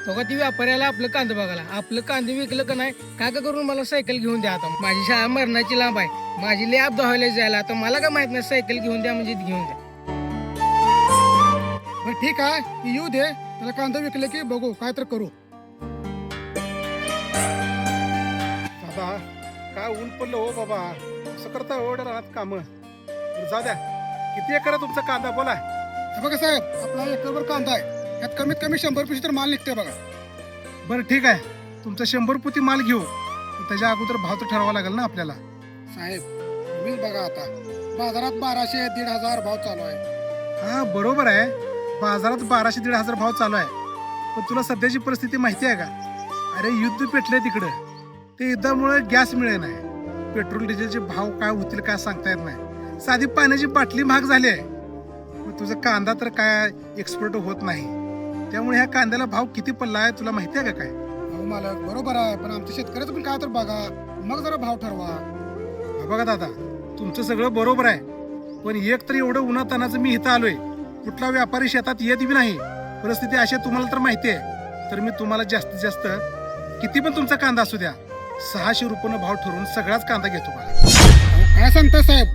बघा ती व्यापाऱ्याला आपलं कांदा बघायला, आपलं कांदे विकलं का नाही काय का करून मला सायकल घेऊन द्या. आता माझी शाळा मरणाची लांब आहे, माझी लॅब धावायला जायला, आता मला काय माहित नाही सायकल घेऊन द्या म्हणजे घेऊन द्या. बरं ठीक आहे, ती येऊ दे, त्याला कांदा विकले की बघू काय तर करू. दादा काय ऊन पडलं हो बाबा, असं करता एवढं राहत काम. जाऊ द्या, किती एकर आहे तुमचा कांदा बोला. हे बघा साहेब, आपला एकरभर कांदा आहे, यात कमीत कमी 100 पिशवी तर माल निघते बघा. बरं ठीक आहे, तुमचा 100 पोती माल घेऊ, पण त्याच्या अगोदर भाव तर ठरवावा लागेल ना आपल्याला. साहेब तुम्हीच बघा, आता बाजारात 1200-1500 भाव चालू आहे. हा बरोबर आहे, बाजारात 1200-1500 भाव चालू आहे. पण तुला सध्याची परिस्थिती माहिती आहे का? अरे युद्ध पेटलंय तिकडं, ते युद्धामुळे गॅस मिळे नाही, पेट्रोल डिझेलचे भाव काय होतील काय सांगता येत नाही, साधी पाण्याची बाटली महाग झाली आहे. मग तुझा कांदा तर काय एक्सपोर्ट होत नाही, त्यामुळे ह्या कांद्याला भाव किती पडला आहे तुला माहिती आहे का काय? अहो मालक बरोबर आहे, पण आमच्या शेतकऱ्याचं पण काय तर बघा, मग जरा भाव ठरवा. बघा दादा, तुमचं सगळं बरोबर आहे, पण एक तर एवढं उन्हातानाचं मी इथं आलोय, कुठला व्यापारी शेतात येत बी नाही, परिस्थिती अशी तुम्हाला तर माहिती आहे. तर मी तुम्हाला जास्तीत जास्त किती पण तुमचा कांदा असू द्या 600 रुपयानं भाव ठरवून सगळाच कांदा घेतो बघा. अहो, काय सांगताय साहेब,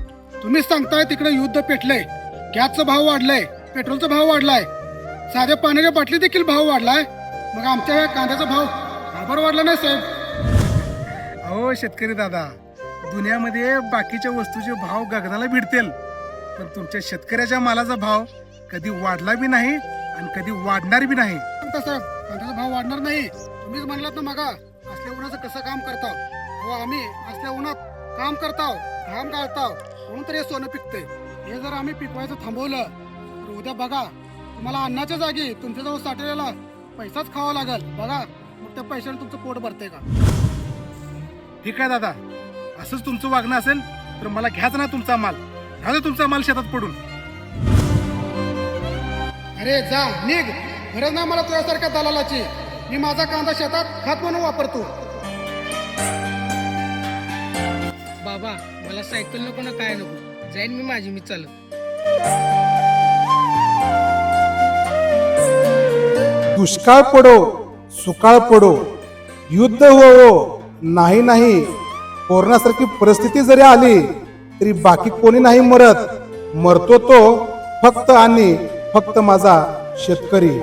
तुम्हीच सांगताय तिकडे युद्ध पेटलंय, गॅसचा भाव वाढलाय, पेट्रोलचा भाव वाढलाय, साध्या पाण्याच्या बाटली देखील भाव वाढलाय, मग आमच्या या कांद्याचा भाव बरोबर वाढला नाही साहेब. अहो शेतकरी दादा, दुनियामध्ये बाकीच्या वस्तूचे भाव गगनाला भिडतील, पण तुमच्या शेतकऱ्याच्या मालाचा भाव कधी वाढला बी नाही आणि कधी वाढणार बी नाही. सांगता साहेब, कांद्याचा भाव वाढणार नाही, तुम्हीच म्हणलात ना मगा असल्या उन्हाचं कसं काम करताव. अहो आम्ही असल्या उन्हात काम करताव, घाम गाळताव, म्हणून तर हे सोनं पिकतंय. हे जर आम्ही पिकवायचं थांबवलं तर उद्या बघा तुम्हाला अन्नाच्या जागी तुमच्याजवळ साठवलेला पैसाच खावा लागेल. बघा मग त्या पैशाने तुमचं पोट भरतंय का? ठीक आहे दादा, असंच तुमचं वागणं असेल तर मला घ्याच ना तुमचा माल, राहू दे तुमचा माल शेतात पडून. अरे जा निघ, गरज नाही मला तुझ्यासारख्या दलालाची. मी माझा कांदा शेतात खत म्हणून वापरतो. बाबा मला सायकल नको ना काय नको, जाईन मी माझी मी चालत. दुष्काळ पडो सुकाळ पडो, युद्ध हो नाही नाही, कोरोनासारखी परिस्थिती जरी आली तरी बाकी कोणी नाही मरत, मरतो तो फक्त आणि फक्त माझा शेतकरी.